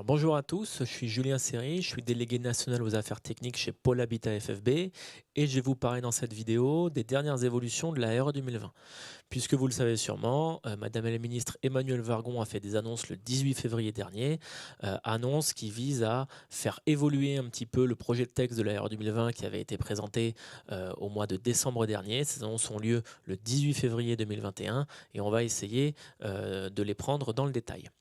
Alors, bonjour à tous, je suis Julien Serry, je suis délégué national aux affaires techniques chez Pôle Habitat FFB et je vais vous parler dans cette vidéo des dernières évolutions de la RE 2020. Puisque vous le savez sûrement, Madame la ministre Emmanuelle Wargon a fait des annonces le 18 février dernier, annonces qui visent à faire évoluer un petit peu le projet de texte de la RE 2020 qui avait été présenté au mois de décembre dernier. Ces annonces ont lieu le 18 février 2021 et on va essayer de les prendre dans le détail.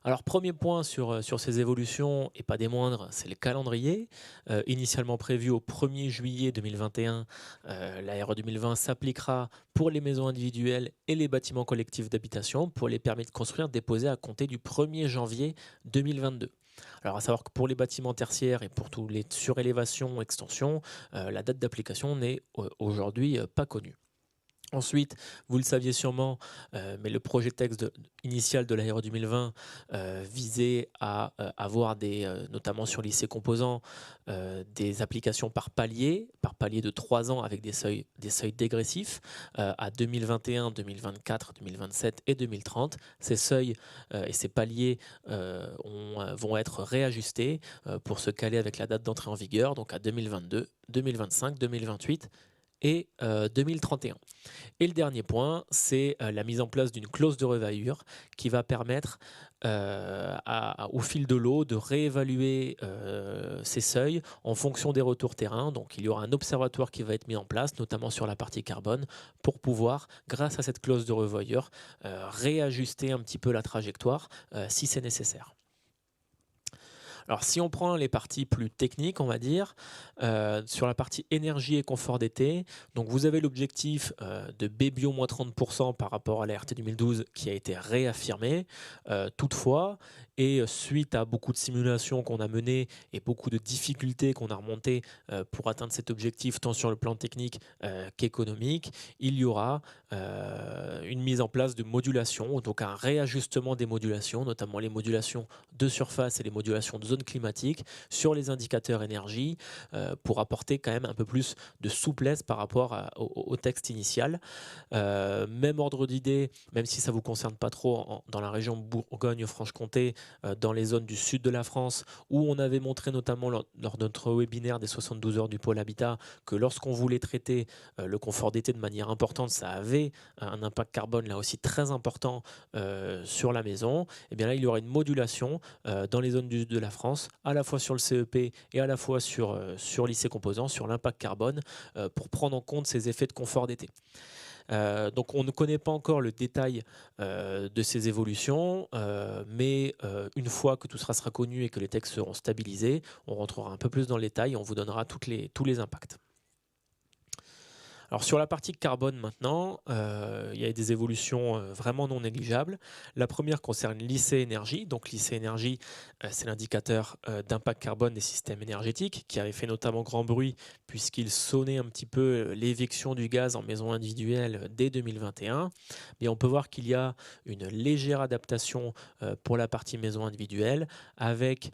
Alors, premier point sur ces évolutions, et pas des moindres, c'est le calendrier. Initialement prévu au 1er juillet 2021, la RE 2020 s'appliquera pour les maisons individuelles et les bâtiments collectifs d'habitation pour les permis de construire déposés à compter du 1er janvier 2022. Alors, à savoir que pour les bâtiments tertiaires et pour tous les surélévations, extensions, la date d'application n'est aujourd'hui pas connue. Ensuite, vous le saviez sûrement, mais le projet de texte initial de la RE 2020 visait à avoir notamment sur lycée composant, des applications par palier de 3 ans avec des seuils dégressifs à 2021, 2024, 2027 et 2030. Ces seuils et ces paliers vont être réajustés pour se caler avec la date d'entrée en vigueur, donc à 2022, 2025, 2028 et 2031. Et le dernier point, c'est la mise en place d'une clause de revalure qui va permettre au fil de l'eau de réévaluer ces seuils en fonction des retours terrain. Donc il y aura un observatoire qui va être mis en place, notamment sur la partie carbone, pour pouvoir, grâce à cette clause de revalure, réajuster un petit peu la trajectoire si c'est nécessaire. Alors, si on prend les parties plus techniques, on va dire, sur la partie énergie et confort d'été, donc vous avez l'objectif de Bbio moins 30% par rapport à la RT 2012 qui a été réaffirmé. Toutefois, et suite à beaucoup de simulations qu'on a menées et beaucoup de difficultés qu'on a remontées pour atteindre cet objectif, tant sur le plan technique qu'économique, il y aura une mise en place de modulation, donc un réajustement des modulations, notamment les modulations de surface et les modulations de zone climatique sur les indicateurs énergie pour apporter quand même un peu plus de souplesse par rapport au texte initial. Même ordre d'idée, même si ça ne vous concerne pas trop dans la région Bourgogne-Franche-Comté, dans les zones du sud de la France, où on avait montré notamment lors de notre webinaire des 72 heures du pôle habitat que lorsqu'on voulait traiter le confort d'été de manière importante, ça avait un impact carbone là aussi très important sur la maison. Et bien là, il y aura une modulation dans les zones du sud de la France, à la fois sur le CEP et à la fois sur lycée composant, sur l'impact carbone, pour prendre en compte ces effets de confort d'été. Donc on ne connaît pas encore le détail de ces évolutions, mais une fois que tout sera connu et que les textes seront stabilisés, on rentrera un peu plus dans le détail et on vous donnera tous les impacts. Alors sur la partie carbone maintenant, il y a des évolutions vraiment non négligeables. La première concerne l'ICE Énergie. Donc l'ICE Énergie, c'est l'indicateur d'impact carbone des systèmes énergétiques qui avait fait notamment grand bruit puisqu'il sonnait un petit peu l'éviction du gaz en maison individuelle dès 2021. Mais on peut voir qu'il y a une légère adaptation pour la partie maison individuelle avec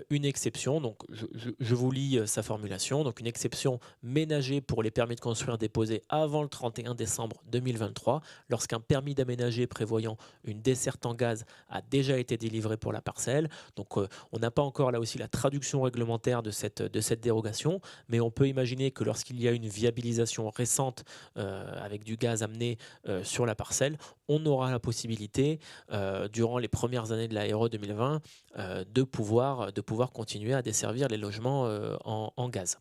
une exception. Donc je vous lis sa formulation. Donc une exception ménagée pour les permis de construire déposés avant le 31 décembre 2023, lorsqu'un permis d'aménager prévoyant une desserte en gaz a déjà été délivré pour la parcelle. Donc on n'a pas encore là aussi la traduction réglementaire de cette dérogation, mais on peut imaginer que lorsqu'il y a une viabilisation récente avec du gaz amené sur la parcelle, on aura la possibilité, durant les premières années de la RE 2020, de pouvoir continuer à desservir les logements en gaz.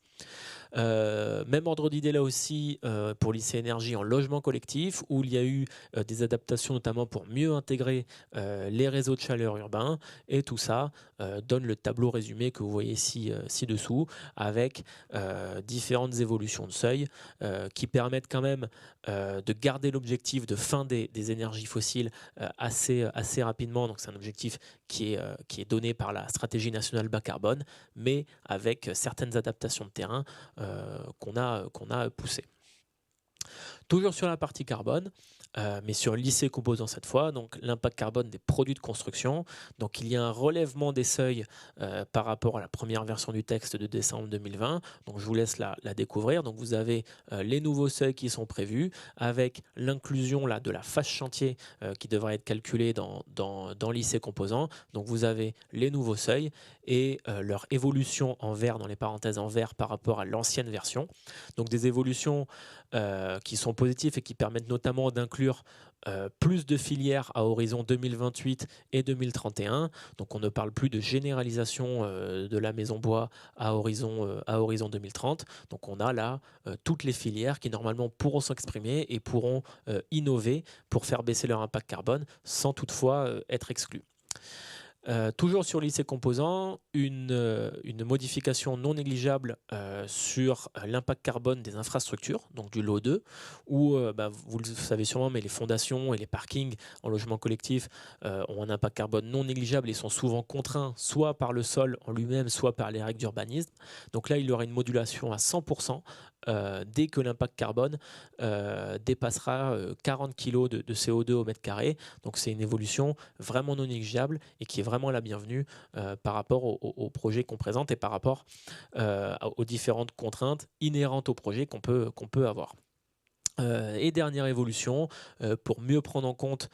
Même ordre d'idée là aussi pour l'ICE Énergie en logement collectif, où il y a eu des adaptations notamment pour mieux intégrer les réseaux de chaleur urbains, et tout ça donne le tableau résumé que vous voyez ci-dessous, avec différentes évolutions de seuil qui permettent quand même de garder l'objectif de fin des énergies fossiles assez rapidement. Donc c'est un objectif qui est donné par la stratégie nationale bas carbone, mais avec certaines adaptations de terrain qu'on a poussées. Toujours sur la partie carbone, mais sur l'IC composant cette fois, donc l'impact carbone des produits de construction. Donc il y a un relèvement des seuils par rapport à la première version du texte de décembre 2020. Donc je vous laisse la découvrir. Donc vous avez les nouveaux seuils qui sont prévus avec l'inclusion de la phase chantier qui devra être calculée dans l'IC composant. Donc vous avez les nouveaux seuils et leur évolution en vert, dans les parenthèses en vert, par rapport à l'ancienne version. Donc des évolutions qui sont positives et qui permettent notamment d'inclure plus de filières à horizon 2028 et 2031. Donc on ne parle plus de généralisation de la maison bois à horizon 2030. Donc on a là toutes les filières qui normalement pourront s'exprimer et pourront innover pour faire baisser leur impact carbone sans toutefois être exclus. Toujours sur l'IC composant, une modification non négligeable sur l'impact carbone des infrastructures, donc du lot 2, où vous le savez sûrement, mais les fondations et les parkings en logement collectif ont un impact carbone non négligeable et sont souvent contraints soit par le sol en lui-même, soit par les règles d'urbanisme. Donc là, il y aura une modulation à 100% dès que l'impact carbone dépassera 40 kg de CO2 au mètre carré. Donc c'est une évolution vraiment non négligeable et qui est vraiment la bienvenue par rapport au projet qu'on présente et par rapport aux différentes contraintes inhérentes au projet qu'on peut avoir. Et dernière évolution, pour mieux prendre en compte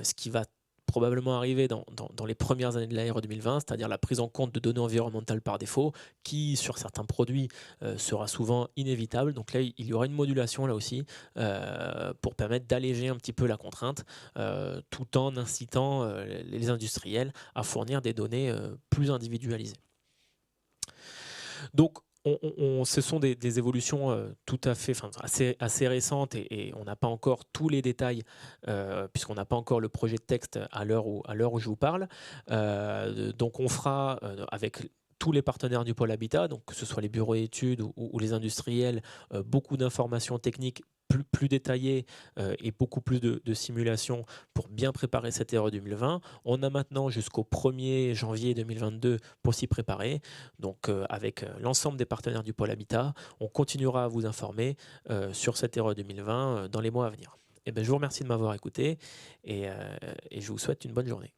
ce qui va probablement arriver dans les premières années de la RE 2020, c'est-à-dire la prise en compte de données environnementales par défaut, qui sur certains produits sera souvent inévitable. Donc là, il y aura une modulation là aussi pour permettre d'alléger un petit peu la contrainte, tout en incitant les industriels à fournir des données plus individualisées. Donc, ce sont des évolutions tout à fait, assez récentes et on n'a pas encore tous les détails puisqu'on n'a pas encore le projet de texte à l'heure où je vous parle. Donc on fera avec tous les partenaires du pôle Habitat, donc que ce soit les bureaux d'études ou les industriels, beaucoup d'informations techniques plus détaillées et beaucoup plus de simulations pour bien préparer cette RE 2020. On a maintenant jusqu'au 1er janvier 2022 pour s'y préparer. Donc avec l'ensemble des partenaires du pôle Habitat, on continuera à vous informer sur cette RE 2020 dans les mois à venir. Et je vous remercie de m'avoir écouté et je vous souhaite une bonne journée.